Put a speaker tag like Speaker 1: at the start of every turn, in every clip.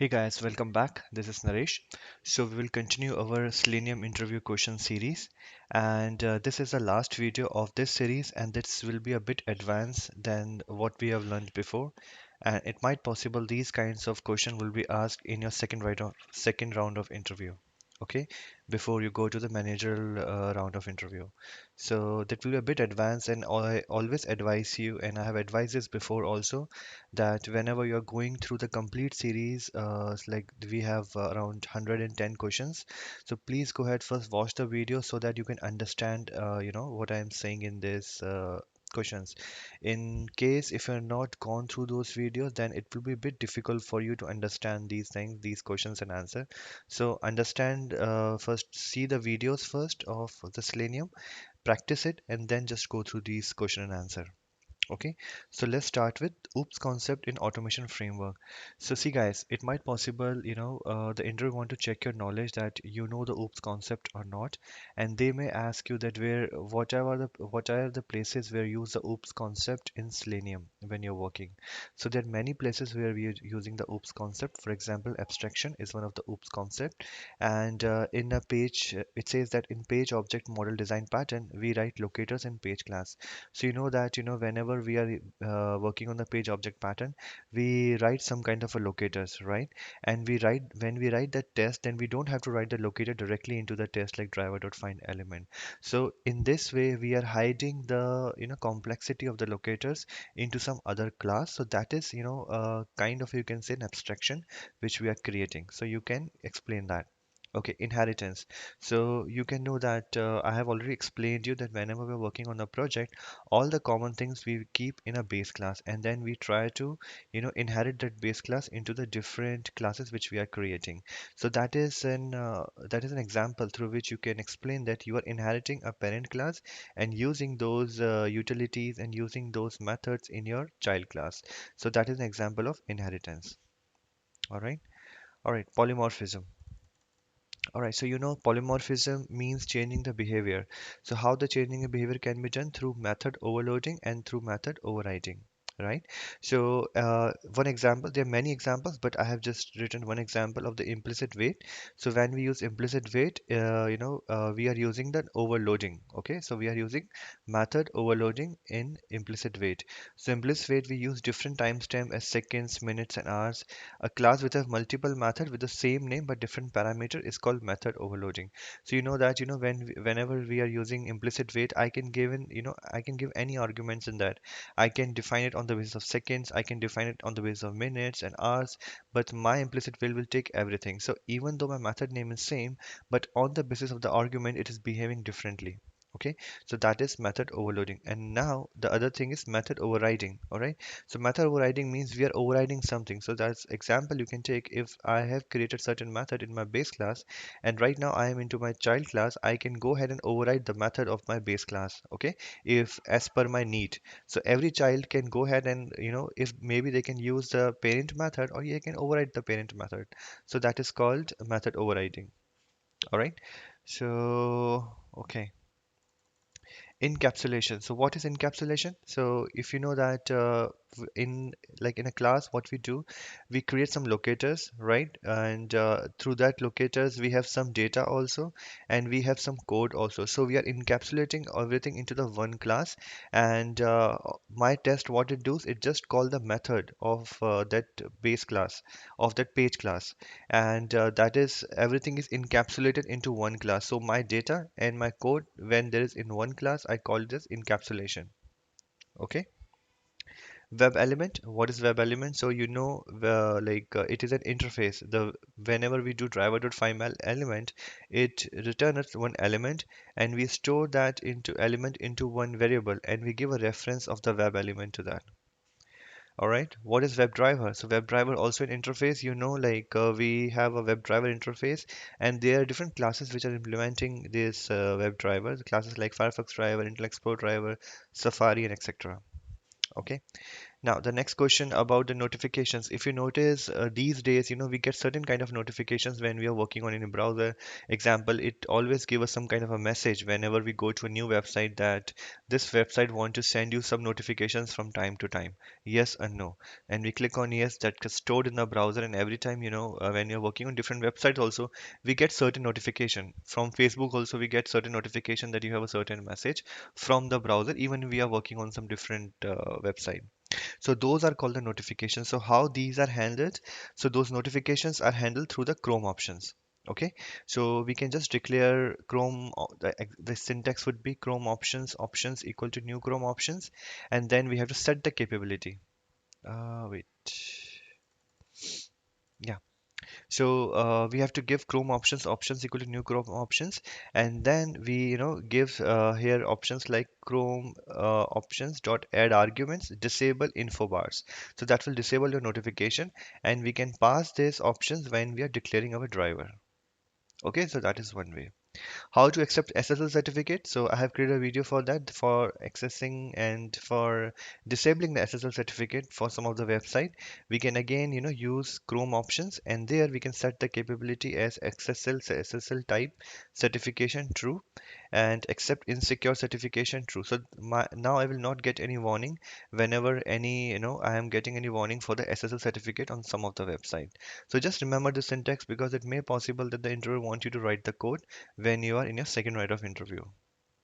Speaker 1: Hey guys, welcome back. This is Naresh. So we will continue our Selenium interview question series, and this is the last video of this series, and this will be a bit advanced than what we have learned before. And it might possible these kinds of question will be asked in your second round of interview. Okay, before you go to the managerial round of interview. So that will be a bit advanced, and I always advise you, and I have advised this before also that whenever you're going through the complete series, like we have around 110 questions. So please go ahead first, watch the video so that you can understand, what I'm saying in this questions. In case if you're not gone through those videos, then it will be a bit difficult for you to understand these things, these questions and answer. So understand first, see the videos first of the Selenium, practice it, and then just go through these question and answer. Okay, so let's start with OOPS concept in automation framework. So see guys, it might possible, the interviewer want to check your knowledge that you know the OOPS concept or not, and they may ask you that what are the places where you use the OOPS concept in Selenium when you're working. So there are many places where we are using the OOPS concept. For example, abstraction is one of the OOPS concept, and in a page, it says that in page object model design pattern, we write locators in page class. So you know that whenever we are working on the page object pattern, we write some kind of a locators, right? And we write when we write that test, then we don't have to write the locator directly into the test like driver.find element. So in this way, we are hiding the complexity of the locators into some other class. So that is kind of, you can say, an abstraction which we are creating. So you can explain that. Okay, inheritance. So you can know that I have already explained you that whenever we're working on a project, all the common things we keep in a base class, and then we try to inherit that base class into the different classes which we are creating. So that is an example through which you can explain that you are inheriting a parent class and using those utilities and using those methods in your child class. So that is an example of inheritance. All right all right polymorphism. All right, so polymorphism means changing the behavior. So how the changing the behavior can be done? Through method overloading and through method overriding, right? So one example, there are many examples, but I have just written one example of the implicit wait. So when we use implicit wait, we are using the overloading. Okay, so we are using method overloading in implicit wait. So implicit wait, we use different timestamp as seconds, minutes, and hours. A class with a multiple method with the same name but different parameter is called method overloading. So you know that whenever we are using implicit wait, I can give any arguments in that. I can define it on the basis of seconds, I can define it on the basis of minutes and hours, but my implicit wait will take everything. So even though my method name is same, but on the basis of the argument it is behaving differently. Okay, so that is method overloading. And now the other thing is method overriding. All right, so method overriding means we are overriding something. So that's example you can take. If I have created certain method in my base class, and right now I am into my child class, I can go ahead and override the method of my base class. Okay, if as per my need. So every child can go ahead and if maybe they can use the parent method or they can override the parent method. So that is called method overriding. All right. So okay. Encapsulation. So what is encapsulation? So if you know that in like in a class, what we do, we create some locators, right? And through that locators, we have some data also, and we have some code also. So we are encapsulating everything into the one class. And my test, what it does, it just call the method of that base class, of that page class, and that is everything is encapsulated into one class. So my data and my code, when there is in one class, I call this encapsulation. Okay. Web element. What is web element? So it is an interface. The Whenever we do driver.find element, it returns one element, and we store that into element into one variable, and we give a reference of the web element to that. All right, what is WebDriver? So WebDriver also an interface. We have a WebDriver interface, and there are different classes which are implementing this WebDriver. The classes like Firefox driver, Internet Explorer driver, Safari, and etc. Okay. Now, the next question about the notifications. If you notice, these days, we get certain kind of notifications when we are working on any browser. Example, it always give us some kind of a message whenever we go to a new website that this website want to send you some notifications from time to time. Yes and no. And we click on yes, that gets stored in the browser. And every time, when you're working on different websites also, we get certain notification. From Facebook also, we get certain notification that you have a certain message from the browser, even we are working on some different website. So those are called the notifications. So how these are handled? So those notifications are handled through the Chrome options. Okay, so we can just declare Chrome, the syntax would be Chrome options equal to new Chrome options, and then we have to set the capability. Wait, yeah. So we have to give Chrome options equal to new Chrome options, and then we give here options like Chrome options dot add arguments disable info bars. So that will disable your notification, and we can pass these options when we are declaring our driver. Okay, so that is one way. How to accept SSL certificate? So I have created a video for that, for accessing and for disabling the SSL certificate for some of the website. We can again, use Chrome options, and there we can set the capability as SSL type certification true and accept insecure certification true. So now I will not get any warning whenever I am getting any warning for the SSL certificate on some of the website. So just remember the syntax because it may possible that the interviewer want you to write the code when you are in your second round of interview.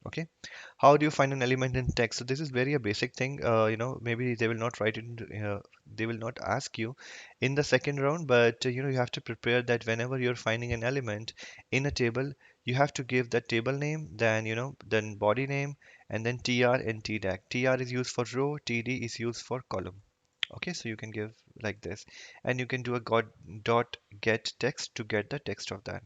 Speaker 1: Okay, how do you find an element in text? So this is very a basic thing. Maybe they will not write it they will not ask you in the second round, but you have to prepare that whenever you're finding an element in a table, you have to give the table name, then then body name, and then tr and tdag. Tr is used for row, td is used for column. Okay, so you can give like this, and you can do a dot get text to get the text of that.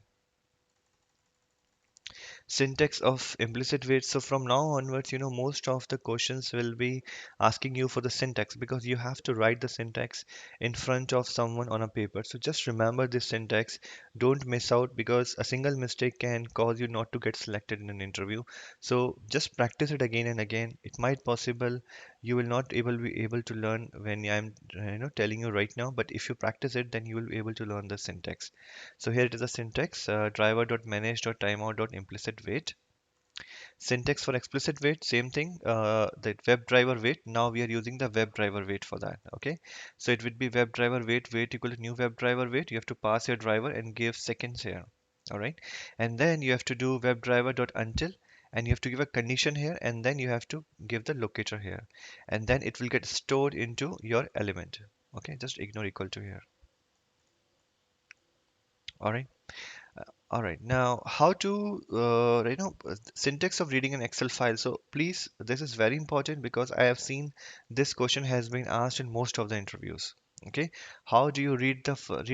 Speaker 1: Syntax of implicit wait. So from now onwards, most of the questions will be asking you for the syntax because you have to write the syntax in front of someone on a paper. So just remember this syntax. Don't miss out because a single mistake can cause you not to get selected in an interview. So just practice it again and again. It might possible you will not be able to learn when I'm telling you right now, but if you practice it, then you will be able to learn the syntax. So here it is a syntax, driver.manage.timeout.implicit wait. Syntax for explicit wait, same thing, the web driver wait. Now we are using the web driver wait for that. Okay, so it would be web driver wait equal to new web driver wait. You have to pass your driver and give seconds here. All right, and then you have to do web driver dot until, and you have to give a condition here, and then you have to give the locator here, and then it will get stored into your element. Okay, just ignore equal to here. All right. All right, now how to, syntax of reading an Excel file. So please, this is very important because I have seen this question has been asked in most of the interviews. Okay, how do you read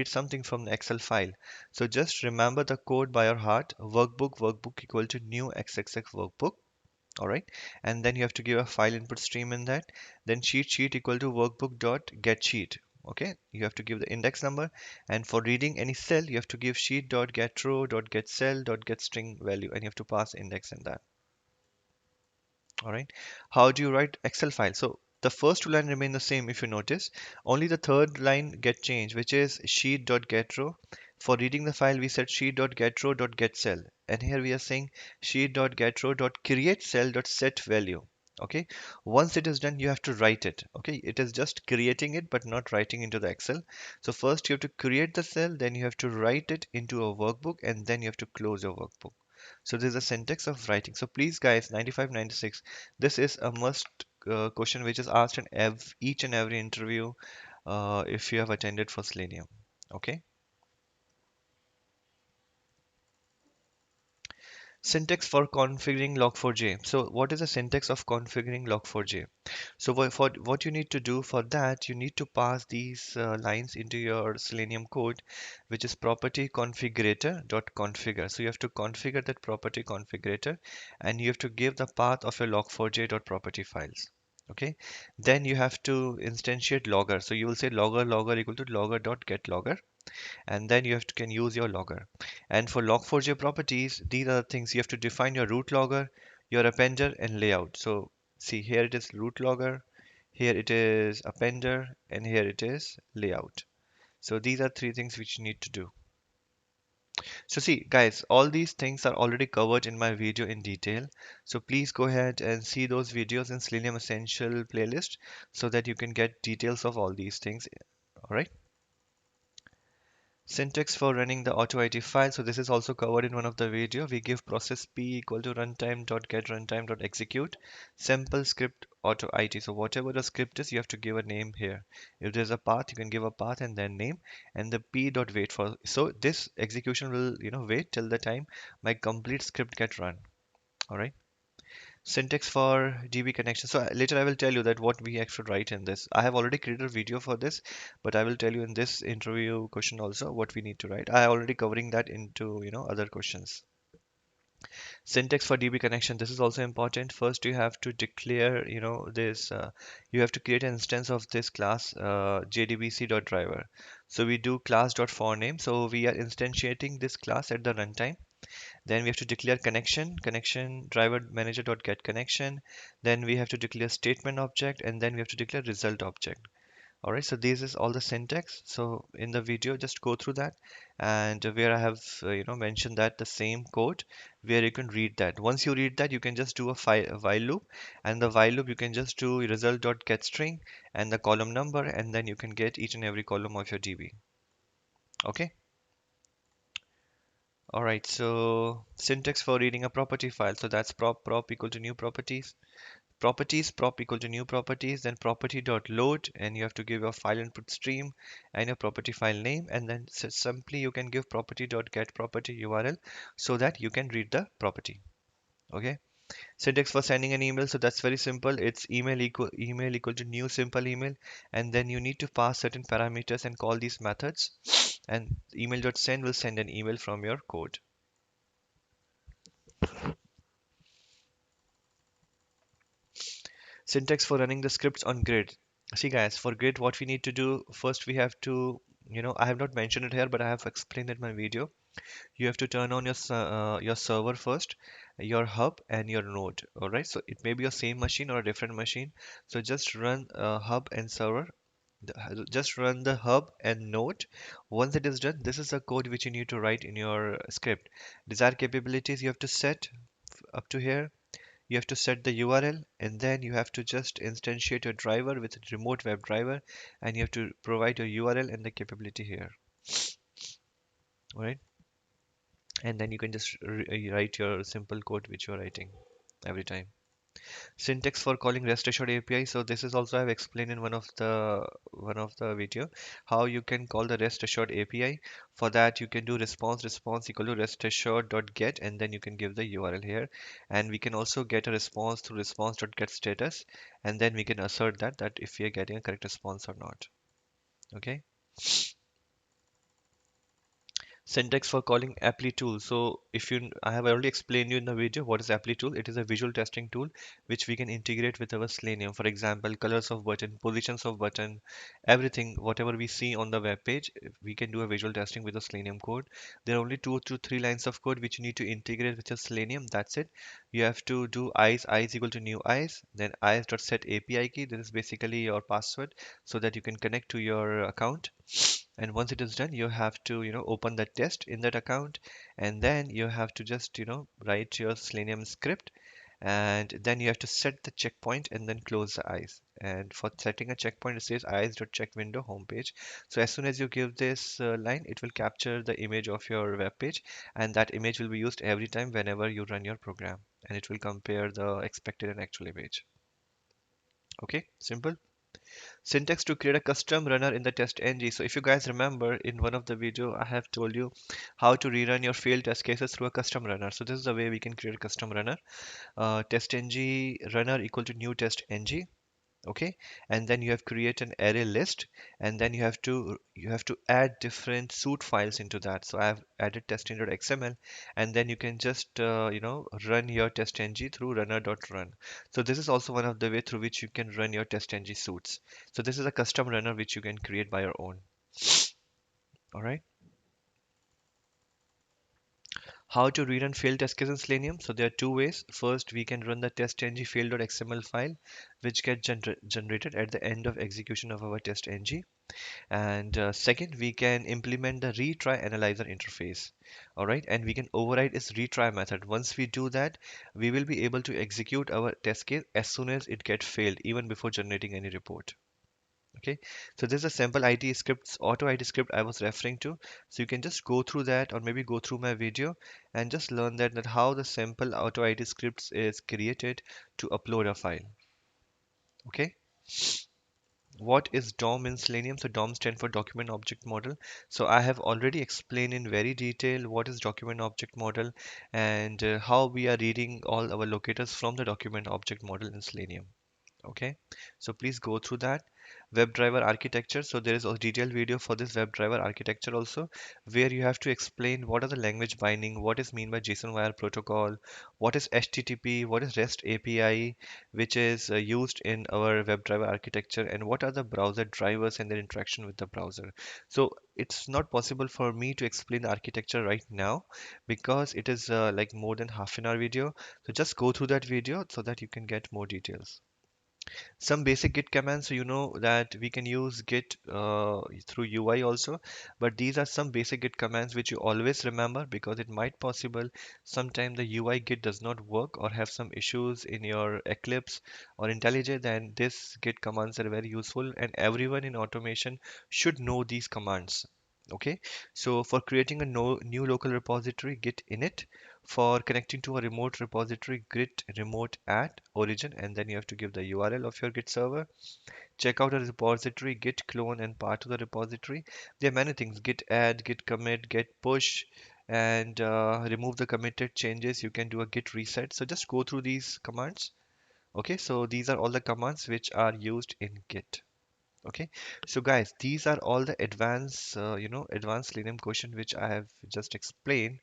Speaker 1: something from the Excel file? So just remember the code by your heart. Workbook equal to new XXX workbook. All right, and then you have to give a file input stream in that. Then sheet equal to workbook dot get sheet. Okay, you have to give the index number, and for reading any cell you have to give sheet dot get row dot get cell dot get string value, and you have to pass index in that. All right, how do you write Excel file? So the first two line remain the same if you notice, only the third line get changed, which is sheet dot get row. For reading the file we said sheet dot get row dot get cell, and here we are saying sheet dot get row dot create cell dot set value. Okay, once it is done you have to write it. Okay, it is just creating it but not writing into the Excel. So first you have to create the cell, then you have to write it into a workbook, and then you have to close your workbook. So this is a syntax of writing. So please guys, 95, 96, this is a must question which is asked in each and every interview if you have attended for Selenium. Okay. Syntax for configuring log4j. So what is the syntax of configuring log4j? So for what you need to do for that, you need to pass these lines into your Selenium code, which is property configurator dot configure. So you have to configure that property configurator, and you have to give the path of your log4j dot property files. Okay, then you have to instantiate logger. So you will say logger equal to logger dot get logger, and then you have to can use your logger. And for log4j properties, these are the things you have to define: your root logger, your appender, and layout. So see here it is root logger, here it is appender, and here it is layout. So these are three things which you need to do. So see, guys, all these things are already covered in my video in detail. So please go ahead and see those videos in Selenium Essential playlist so that you can get details of all these things. All right. Syntax for running the auto IT file. So this is also covered in one of the video. We give process p equal to runtime.get runtime.execute sample script auto IT. So whatever the script is, you have to give a name here. If there's a path, you can give a path and then name, and the p dot wait for. So this execution will, wait till the time my complete script get run. All right. Syntax for DB connection. So later I will tell you that what we actually write in this. I have already created a video for this, but I will tell you in this interview question also what we need to write. I already covering that into, other questions. Syntax for DB connection. This is also important. First, you have to declare, this. You have to create an instance of this class jdbc.driver. So we do class.forName. So we are instantiating this class at the runtime. Then we have to declare connection driver manager dot get connection. Then we have to declare statement object, and then we have to declare result object. All right, so this is all the syntax. So in the video, just go through that, and where I have mentioned that the same code where you can read that. Once you read that, you can just do a while loop, and the while loop you can just do result dot get string and the column number, and then you can get each and every column of your DB. Okay. All right, so syntax for reading a property file. So that's prop equal to new properties prop equal to new properties, then property dot load, and you have to give your file input stream and your property file name, and then simply you can give property dot get property URL so that you can read the property. Okay. Syntax for sending an email. So that's very simple. It's email equal to new simple email, and then you need to pass certain parameters and call these methods, and email.send will send an email from your code. Syntax for running the scripts on grid. See guys, for grid, what we need to do first, we have to, I have not mentioned it here, but I have explained it in my video. You have to turn on your server first, your hub and your node. All right, so it may be your same machine or a different machine. So just run hub and server. Just run the hub and node. Once it is done, this is the code which you need to write in your script. Desired capabilities you have to set up to here. You have to set the URL, and then you have to just instantiate your driver with a remote web driver, and you have to provide your URL and the capability here. All right, and then you can just write your simple code which you are writing every time. Syntax for calling REST assured API. So this is also I've explained in one of the video how you can call the REST assured API. For that you can do response equal to REST assured dot get, and then you can give the URL here. And we can also get a response through response dot get status, and then we can assert that if we are getting a correct response or not. Okay. Syntax for calling apply tool. So if you, I have already explained you in the video what is apply tool. It is a visual testing tool which we can integrate with our Selenium. For example, colors of button, positions of button, everything, whatever we see on the web page, we can do a visual testing with the Selenium code. There are only 2 to 3 lines of code which you need to integrate with your Selenium. That's it. You have to do eyes equal to new eyes, then eyes.set API key. This is basically your password so that you can connect to your account. And once it is done, you have to open the test in that account, and then you have to just write your Selenium script, and then you have to set the checkpoint and then close the eyes. And for setting a checkpoint, it says eyes.check window homepage. So as soon as you give this line, it will capture the image of your web page, and that image will be used every time whenever you run your program, and it will compare the expected and actual image. Okay, simple. Syntax to create a custom runner in the test ng. So if you guys remember in one of the video, I have told you how to rerun your failed test cases through a custom runner. So this is the way we can create a custom runner. Test ng runner equal to new test ng. Okay, and then you have create an array list, and then you have to add different suite files into that. So I have added testing.xml, and then you can just run your testng through runner.run. So this is also one of the way through which you can run your testng suites. So this is a custom runner which you can create by your own. All right. How to read and fail test case in Selenium? So there are two ways. First, we can run the test.ng fail.xml file, which gets generated at the end of execution of our test.ng. And second, we can implement the retry analyzer interface. All right, and we can override its retry method. Once we do that, we will be able to execute our test case as soon as it gets failed, even before generating any report. Okay, so this is a sample IT scripts, auto IT script I was referring to. So you can just go through that or maybe go through my video and just learn that how the sample auto IT scripts is created to upload a file. Okay. What is DOM in Selenium? So DOM stands for Document Object Model. So I have already explained in very detail what is Document Object Model and how we are reading all our locators from the Document Object Model in Selenium. Okay, so please go through that. WebDriver architecture, so there is a detailed video for this WebDriver architecture also, where you have to explain what are the language binding, what is mean by JSON wire protocol, what is HTTP, what is REST API, which is used in our WebDriver architecture, and what are the browser drivers and their interaction with the browser. So it's not possible for me to explain the architecture right now because it is like more than half an hour video. So just go through that video so that you can get more details. Some basic Git commands, so you know that we can use Git through UI also, but these are some basic Git commands which you always remember because it might possible sometime the UI Git does not work or have some issues in your Eclipse or IntelliJ. Then this Git commands are very useful and everyone in automation should know these commands. Okay, so for creating a new local repository, git init. For connecting to a remote repository, git remote at origin, and then you have to give the URL of your Git server. Check out a repository, git clone and path to the repository. There are many things: git add, git commit, git push, and remove the committed changes. You can do a git reset. So just go through these commands. Okay, so these are all the commands which are used in Git. Okay, so guys, these are all the advanced Selenium question which I have just explained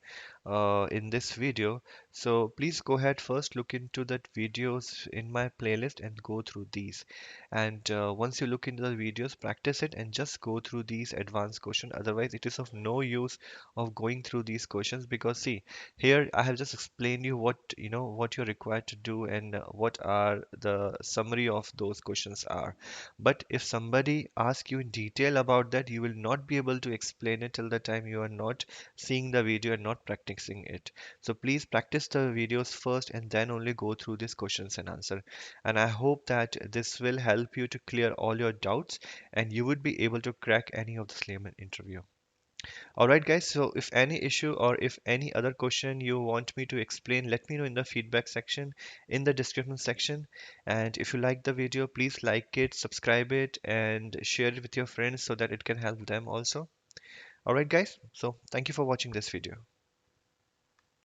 Speaker 1: in this video. So please go ahead first, look into that videos in my playlist and go through these. And once you look into the videos, practice it and just go through these advanced questions. Otherwise, it is of no use of going through these questions because see, here I have just explained you what you're required to do and what are the summary of those questions are. But if somebody asks you in detail about that, you will not be able to explain it till the time you are not seeing the video and not practicing it. So please practice the videos first and then only go through these questions and answer. And I hope that this will help you to clear all your doubts and you would be able to crack any of the Slayman interview. Alright guys, so if any issue or if any other question you want me to explain, let me know in the feedback section, in the description section. And if you like the video, please like it, subscribe it, and share it with your friends so that it can help them also. Alright guys, so thank you for watching this video.